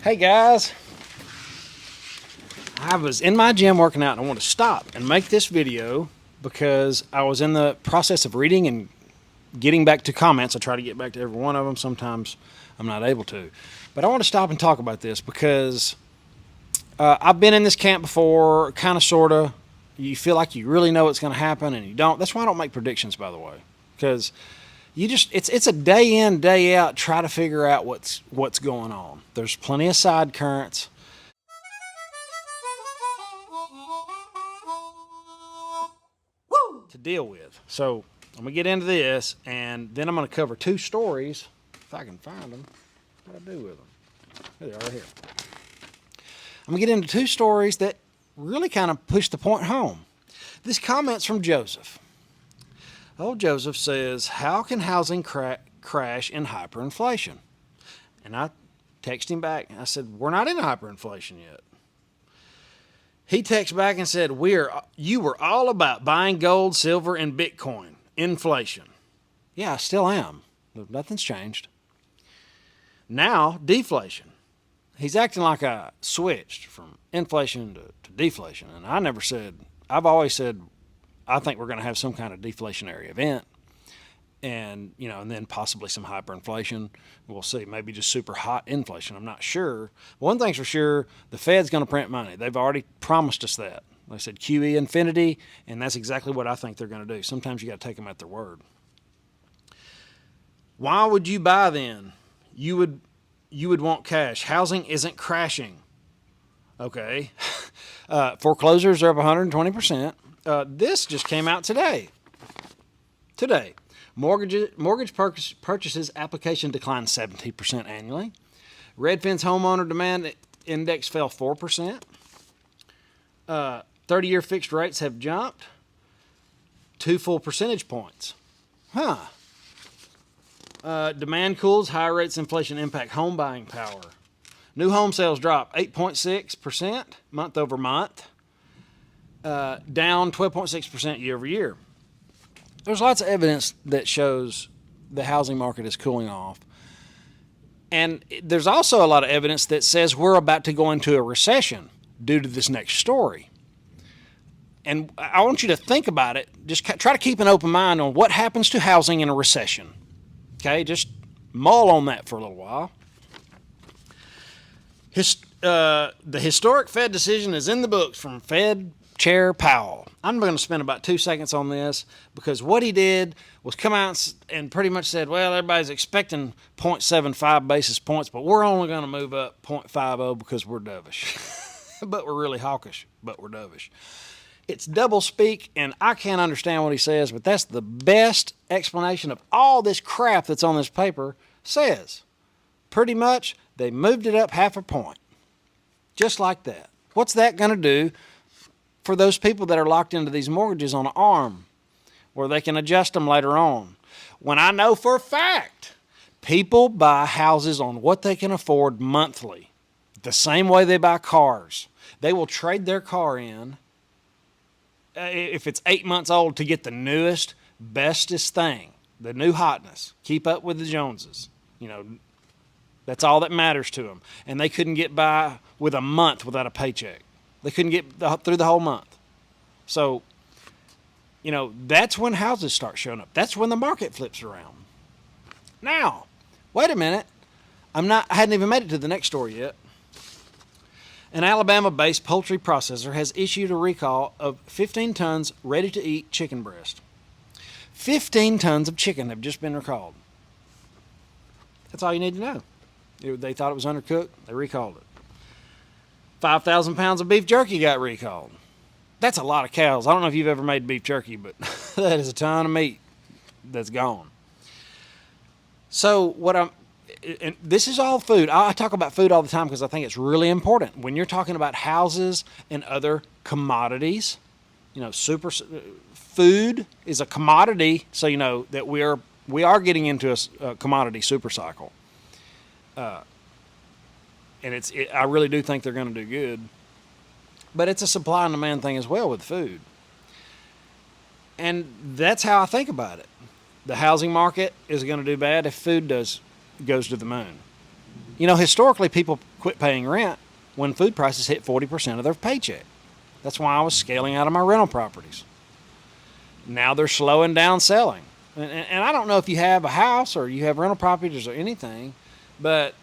Hey guys, I was in my gym working out and I want to stop and make this video because I was in the process of reading and getting back to comments. I try to get back to every one of them. Sometimes I'm not able to. But I want to stop and talk about this because I've been in this camp before, kind of, sort of. You feel like you really know what's going to happen and you don't. That's why I don't make predictions, by the way, because it's a day in, day out, try to figure out what's going on. There's plenty of side currents. To deal with. So I'm going to get into this, and then I'm going to cover two stories, if I can find them. What do I do with them? Here they are, right here. I'm going to get into two stories that really kind of push the point home. This comment's from Joseph. Old Joseph says, how can housing crash in hyperinflation? And I texted him back, and I said, we're not in hyperinflation yet. He texted back and said, you were all about buying gold, silver, and Bitcoin. Inflation. Yeah, I still am. Nothing's changed. Now, deflation. He's acting like I switched from inflation to deflation. And I've always said, I think we're going to have some kind of deflationary event. And then possibly some hyperinflation. We'll see. Maybe just super hot inflation. I'm not sure. One thing's for sure, the Fed's going to print money. They've already promised us that. They said QE infinity, and that's exactly what I think they're going to do. Sometimes you got to take them at their word. Why would you buy then? You would want cash. Housing isn't crashing. Okay. Foreclosures are up 120%. This just came out today. Mortgage purchases application declined 17% annually. Redfin's homeowner demand index fell 4%. 30-year fixed rates have jumped 2 full percentage points. Demand cools, higher rates inflation impact home buying power. New home sales dropped 8.6% month over month, down 12.6% year over year. There's lots of evidence that shows the housing market is cooling off. And there's also a lot of evidence that says we're about to go into a recession due to this next story. And I want you to think about it. Just try to keep an open mind on what happens to housing in a recession. Okay, just mull on that for a little while. The historic Fed decision is in the books from Fed Chair Powell. I'm going to spend about 2 seconds on this because what he did was come out and pretty much said, well, everybody's expecting 0.75 basis points, but we're only going to move up 0.50 because we're dovish. But we're really hawkish, but we're dovish. It's double speak, and I can't understand what he says, but that's the best explanation of all this crap that's on this paper says. Pretty much, they moved it up half a point. Just like that. What's that going to do for those people that are locked into these mortgages on an arm where they can adjust them later on? When I know for a fact people buy houses on what they can afford monthly, the same way they buy cars. They will trade their car in, if it's 8 months old, to get the newest, bestest thing, the new hotness, keep up with the Joneses. That's all that matters to them. And they couldn't get by with a month without a paycheck. They couldn't get through the whole month. So, that's when houses start showing up. That's when the market flips around. Now, wait a minute. I hadn't even made it to the next story yet. An Alabama-based poultry processor has issued a recall of 15 tons ready-to-eat chicken breast. 15 tons of chicken have just been recalled. That's all you need to know. They thought it was undercooked. They recalled it. 5,000 pounds of beef jerky got recalled. That's a lot of cows. I don't know if you've ever made beef jerky, but that is a ton of meat that's gone. So and this is all food. I talk about food all the time because I think it's really important. When you're talking about houses and other commodities, food is a commodity, so you know that we are getting into a commodity super cycle. And I really do think they're going to do good. But it's a supply and demand thing as well with food. And that's how I think about it. The housing market is going to do bad if food goes to the moon. You know, historically, people quit paying rent when food prices hit 40% of their paycheck. That's why I was scaling out of my rental properties. Now they're slowing down selling. And I don't know if you have a house or you have rental properties or anything, but,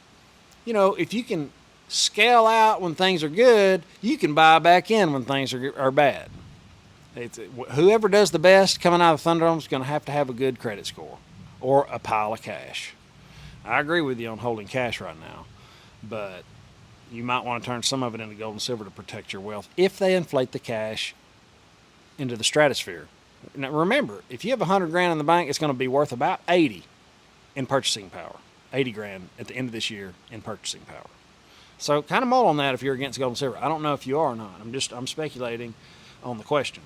you know, if you can scale out when things are good, you can buy back in when things are bad. Whoever does the best coming out of the Thunderdome is going to have a good credit score or a pile of cash. I agree with you on holding cash right now, but you might want to turn some of it into gold and silver to protect your wealth if they inflate the cash into the stratosphere. Now remember, if you have $100,000 in the bank, it's going to be worth about 80 in purchasing power. 80 grand at the end of this year in purchasing power. So kind of mull on that if you're against gold and silver. I don't know if you are or not. I'm speculating on the question.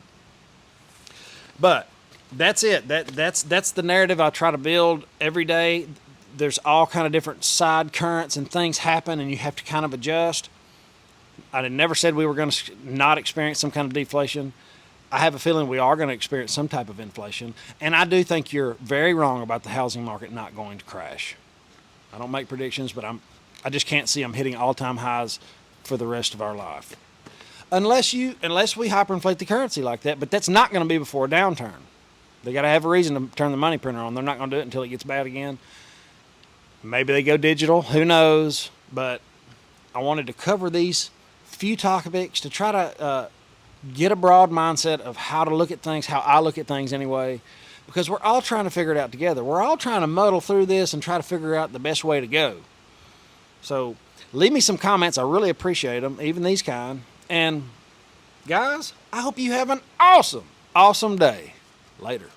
But that's it. That's the narrative I try to build every day. There's all kind of different side currents and things happen, and you have to kind of adjust. I never said we were going to not experience some kind of deflation. I have a feeling we are going to experience some type of inflation, and I do think you're very wrong about the housing market not going to crash. I don't make predictions, but I just can't see them hitting all-time highs for the rest of our life. Unless we hyperinflate the currency like that, but that's not going to be before a downturn. They got to have a reason to turn the money printer on. They're not going to do it until it gets bad again. Maybe they go digital, who knows, but I wanted to cover these few topics to try to get a broad mindset of how to look at things, how I look at things anyway, because we're all trying to figure it out together. We're all trying to muddle through this and try to figure out the best way to go. So leave me some comments. I really appreciate them, even these kind. And guys, I hope you have an awesome day. Later.